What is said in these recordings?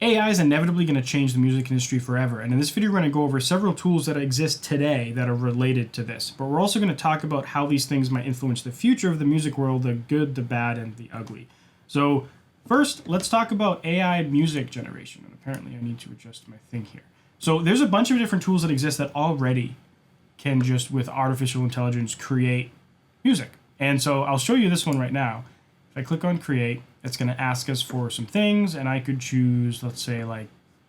AI is inevitably going to change the music industry forever, and in this video we're going to go over several tools that exist today that are related to this. But we're also going to talk about how these things might influence the future of the music world, the good, the bad, and the ugly. So first, let's talk about AI music generation. And apparently I need to adjust my thing here. So there's a bunch of different tools that exist that already can just, with artificial intelligence, create music. And so I'll show you this one right now. If I click on create, it's going to ask us for some things, and I could choose, let's say, like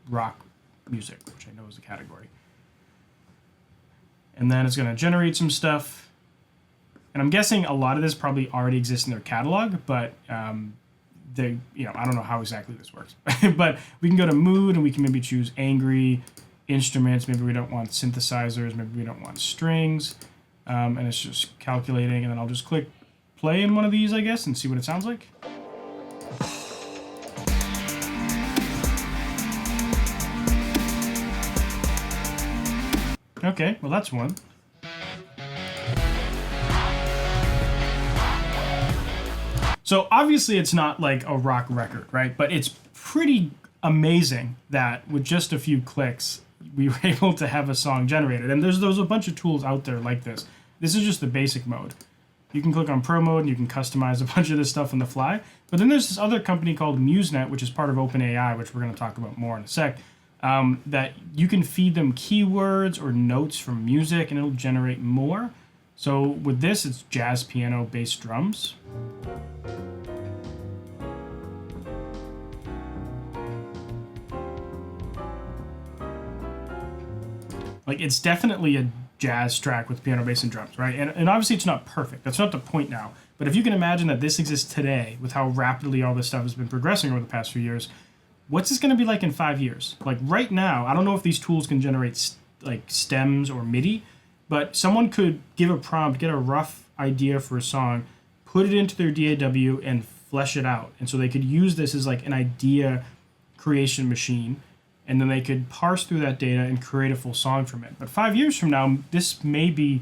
rock music, which I know is a category. And then it's going to generate some stuff. And I'm guessing a lot of this probably already exists in their catalog, but I don't know how exactly this works. But we can go to mood, and we can maybe choose angry, instruments. Maybe we don't want synthesizers. Maybe we don't want strings. And it's just calculating, and then I'll just click play in one of these, I guess, and see what it sounds like. Okay, well that's one. So obviously it's not like a rock record, right? But it's pretty amazing that with just a few clicks, we were able to have a song generated. And there's a bunch of tools out there like this. This is just the basic mode. You can click on Pro mode and you can customize a bunch of this stuff on the fly. But then there's this other company called MuseNet, which is part of OpenAI, which we're going to talk about more in a sec, that you can feed them keywords or notes from music and it'll generate more. So with this, it's jazz, piano, bass, drums. Like, it's definitely a jazz track with piano, bass, and drums, right? And obviously it's not perfect. That's not the point now. But if you can imagine that this exists today with how rapidly all this stuff has been progressing over the past few years, what's this going to be like in 5 years? Like right now, I don't know if these tools can generate like stems or MIDI, but someone could give a prompt, get a rough idea for a song, put it into their DAW and flesh it out. And so they could use this as like an idea creation machine. And then they could parse through that data and create a full song from it. But 5 years from now, this may be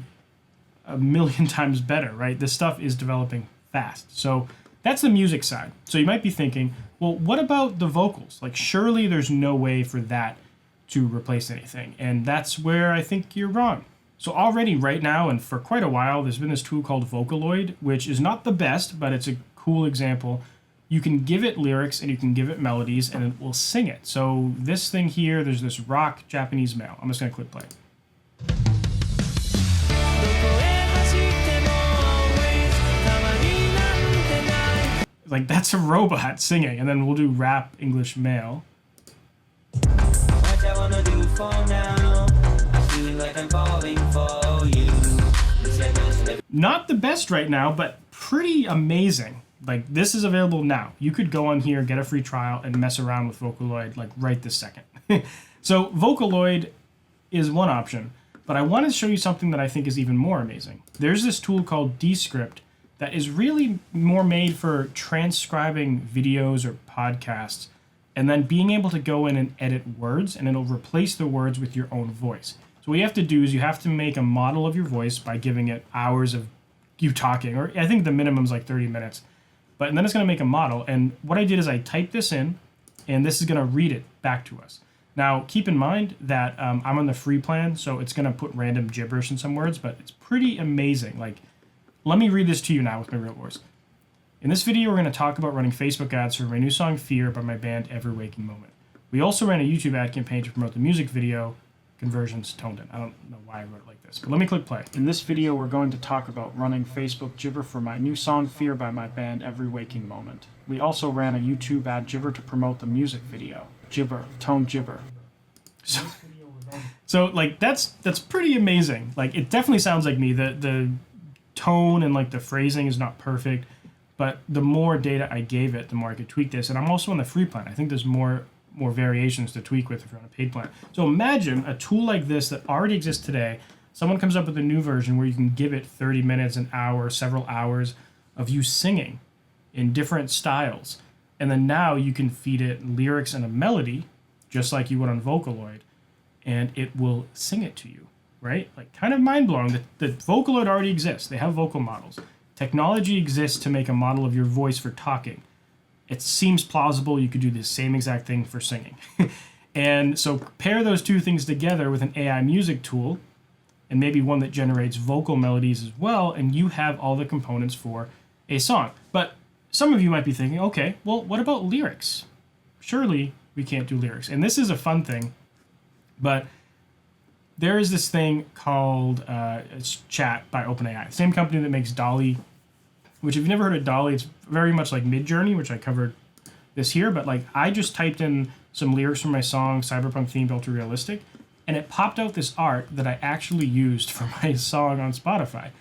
a million times better, right? This stuff is developing fast. So that's the music side. So you might be thinking, well, what about the vocals? Like, surely there's no way for that to replace anything. And that's where I think you're wrong. So already right now, and for quite a while, there's been this tool called Vocaloid, which is not the best, but it's a cool example. You can give it lyrics and you can give it melodies and it will sing it. So this thing here, there's this rock Japanese male. I'm just going to click play. Like, that's a robot singing. And then we'll do rap English male. Not the best right now, but pretty amazing. Like, this is available now. You could go on here, get a free trial, and mess around with Vocaloid, like, right this second. So Vocaloid is one option, but I want to show you something that I think is even more amazing. There's this tool called Descript that is really more made for transcribing videos or podcasts, and then being able to go in and edit words, and it'll replace the words with your own voice. So what you have to do is you have to make a model of your voice by giving it hours of you talking, or I think the minimum is like 30 minutes. And then it's going to make a model. And what I did is I typed this in, and this is going to read it back to us. Now, keep in mind that I'm on the free plan, so it's going to put random gibberish in some words, but it's pretty amazing. Like, let me read this to you now with my real voice. In this video, we're going to talk about running Facebook ads for my new song, Fear, by my band Every Waking Moment. We also ran a YouTube ad campaign to promote the music video, Conversions Toned In. I don't know why I wrote it like this, but let me click play. In this video, we're going to talk about running Facebook Gibber for my new song, Fear, by my band Every Waking Moment. We also ran a YouTube ad Gibber to promote the music video. Gibber, tone gibber. So like, that's pretty amazing. Like, it definitely sounds like me. The tone and like the phrasing is not perfect, but the more data I gave it, the more I could tweak this. And I'm also on the free plan. I think there's more variations to tweak with if you're on a paid plan. So imagine a tool like this that already exists today. Someone comes up with a new version where you can give it 30 minutes, an hour, several hours of you singing in different styles. And then now you can feed it lyrics and a melody, just like you would on Vocaloid, and it will sing it to you, right? Like, kind of mind-blowing. The Vocaloid already exists. They have vocal models. Technology exists to make a model of your voice for talking. It seems plausible you could do the same exact thing for singing. And so pair those two things together with an AI music tool, and maybe one that generates vocal melodies as well, and you have all the components for a song. But some of you might be thinking, okay, well, what about lyrics? Surely we can't do lyrics. And this is a fun thing, but there is this thing called it's Chat by OpenAI, the same company that makes DALL-E, which if you've never heard of DALL-E, it's very much like Midjourney, which I covered this year, but like I just typed in some lyrics from my song, Cyberpunk Themed Ultra Realistic, and it popped out this art that I actually used for my song on Spotify.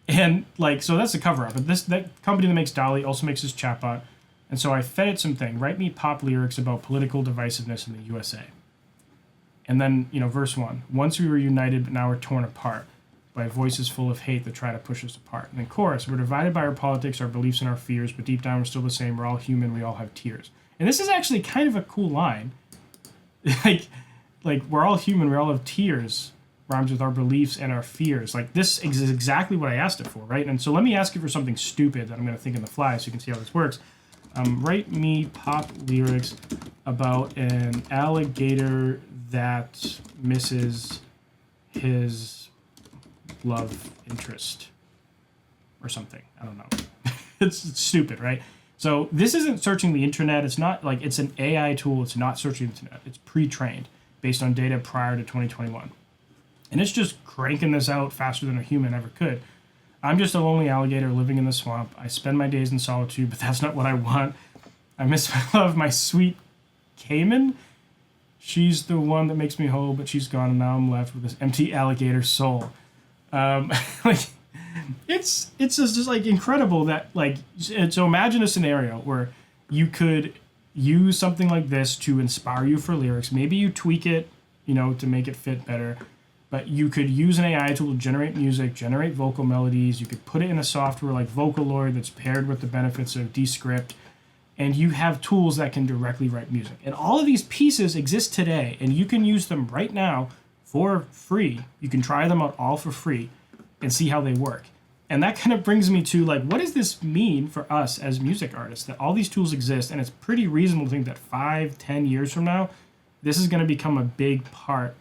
And like, so that's the cover up. But that company that makes DALL-E also makes this chatbot. And so I fed it something, write me pop lyrics about political divisiveness in the USA. And then, verse 1, once we were united, but now we're torn apart by voices full of hate that try to push us apart. And then chorus, we're divided by our politics, our beliefs, and our fears, but deep down we're still the same. We're all human. We all have tears. And this is actually kind of a cool line. like we're all human. We all have tears. Rhymes with our beliefs and our fears. Like this is exactly what I asked it for, right? And so let me ask you for something stupid that I'm going to think on the fly so you can see how this works. Write me pop lyrics about an alligator that misses his love interest or something. I don't know. It's stupid, right? So this isn't searching the internet. It's not like it's an AI tool. It's not searching the internet. It's pre-trained based on data prior to 2021. And it's just cranking this out faster than a human ever could. I'm just a lonely alligator living in the swamp. I spend my days in solitude, but that's not what I want. I miss my love, my sweet Cayman. She's the one that makes me whole, but she's gone, and now I'm left with this empty alligator soul. Like, it's just like incredible that like, so imagine a scenario where you could use something like this to inspire you for lyrics. Maybe you tweak it, to make it fit better. But you could use an AI tool to generate music, generate vocal melodies. You could put it in a software like Vocaloid that's paired with the benefits of Descript. And you have tools that can directly write music. And all of these pieces exist today, and you can use them right now for free. You can try them out all for free and see how they work. And that kind of brings me to like, what does this mean for us as music artists? That all these tools exist, and it's pretty reasonable to think that 5-10 years from now, this is going to become a big part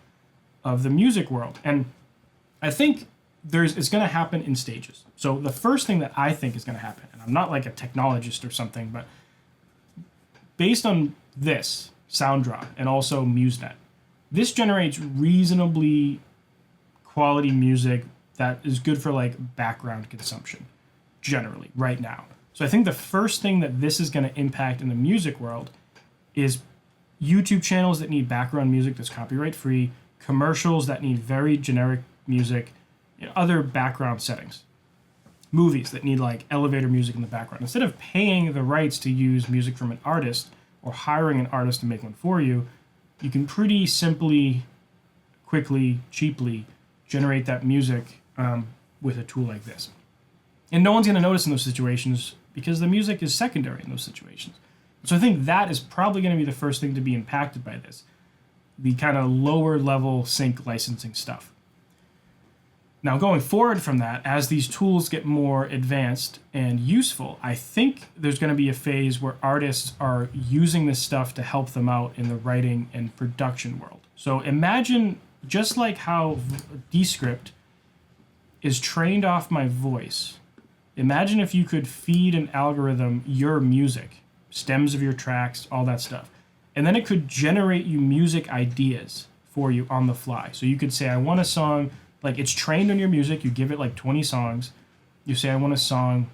of the music world. And I think it's going to happen in stages. So the first thing that I think is going to happen, and I'm not like a technologist or something, but based on this, SoundDraw, and also MuseNet, this generates reasonably quality music that is good for like background consumption, generally, right now. So I think the first thing that this is going to impact in the music world is YouTube channels that need background music that's copyright free, commercials that need very generic music, other background settings. Movies that need like elevator music in the background. Instead of paying the rights to use music from an artist or hiring an artist to make one for you, you can pretty simply, quickly, cheaply generate that music with a tool like this. And no one's going to notice in those situations because the music is secondary in those situations. So I think that is probably going to be the first thing to be impacted by this. The kind of lower level sync licensing stuff. Now, going forward from that, as these tools get more advanced and useful, I think there's going to be a phase where artists are using this stuff to help them out in the writing and production world. So imagine just like how Descript is trained off my voice. Imagine if you could feed an algorithm your music, stems of your tracks, all that stuff. And then it could generate you music ideas for you on the fly. So you could say, I want a song, like it's trained on your music. You give it like 20 songs. You say, I want a song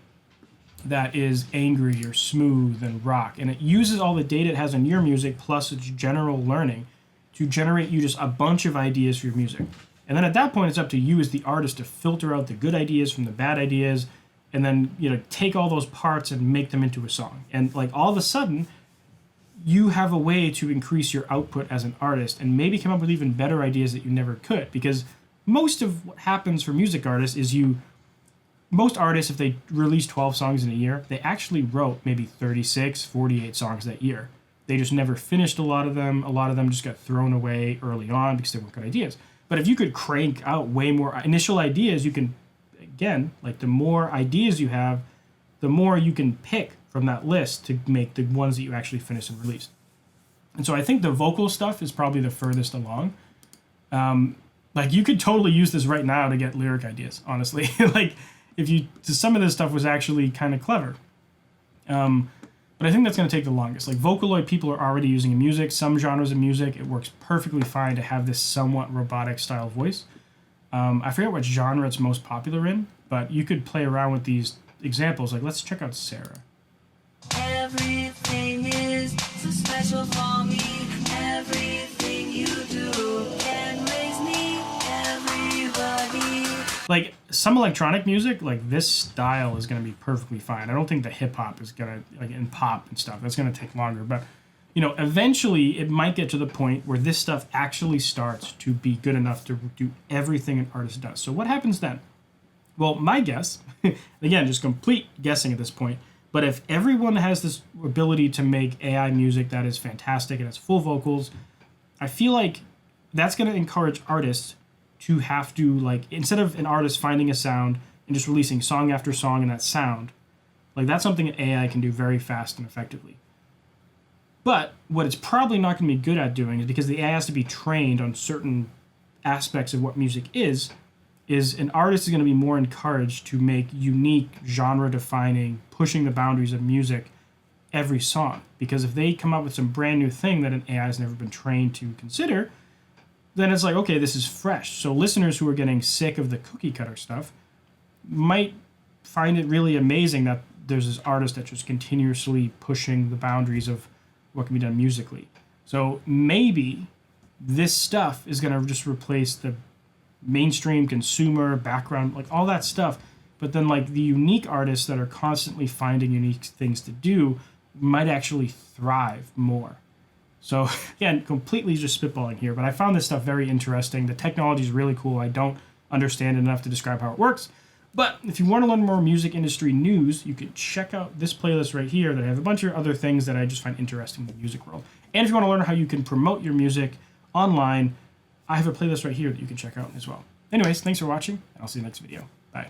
that is angry or smooth and rock. And it uses all the data it has on your music plus its general learning to generate you just a bunch of ideas for your music. And then at that point, it's up to you as the artist to filter out the good ideas from the bad ideas and then, take all those parts and make them into a song. And like all of a sudden, you have a way to increase your output as an artist and maybe come up with even better ideas that you never could. Because most of what happens for music artists is most artists, if they release 12 songs in a year, they actually wrote maybe 36, 48 songs that year. They just never finished a lot of them. A lot of them just got thrown away early on because they weren't good ideas. But if you could crank out way more initial ideas, you can, again, like the more ideas you have, the more you can pick from that list to make the ones that you actually finish and release. And so I think the vocal stuff is probably the furthest along. Like you could totally use this right now to get lyric ideas, honestly. Like if you, some of this stuff was actually kind of clever. But I think that's going to take the longest. Like Vocaloid people are already using in music, some genres of music. It works perfectly fine to have this somewhat robotic style voice. I forget what genre it's most popular in, but you could play around with these examples. Like let's check out Sarah. Everything is so special for me. Everything you do can raise me, everybody. Like some electronic music, like this style is going to be perfectly fine. I don't think the hip hop is going to, like in pop and stuff, that's going to take longer. But, you know, eventually it might get to the point where this stuff actually starts to be good enough to do everything an artist does. So what happens then? Well, my guess, again, just complete guessing at this point, but if everyone has this ability to make AI music that is fantastic and has full vocals, I feel like that's going to encourage artists to have to, like, instead of an artist finding a sound and just releasing song after song in that sound, like that's something that AI can do very fast and effectively. But what it's probably not going to be good at doing is, because the AI has to be trained on certain aspects of what music is an artist is going to be more encouraged to make unique, genre-defining, pushing the boundaries of music every song. Because if they come up with some brand new thing that an AI has never been trained to consider, then it's like, okay, this is fresh. So listeners who are getting sick of the cookie cutter stuff might find it really amazing that there's this artist that's just continuously pushing the boundaries of what can be done musically. So maybe this stuff is going to just replace the mainstream consumer background, like all that stuff. But then like the unique artists that are constantly finding unique things to do might actually thrive more. So again, completely just spitballing here, but I found this stuff very interesting. The technology is really cool. I don't understand it enough to describe how it works. But if you want to learn more music industry news, you can check out this playlist right here that I have a bunch of other things that I just find interesting in the music world. And if you want to learn how you can promote your music online, I have a playlist right here that you can check out as well. Anyways, thanks for watching, and I'll see you next video. Bye.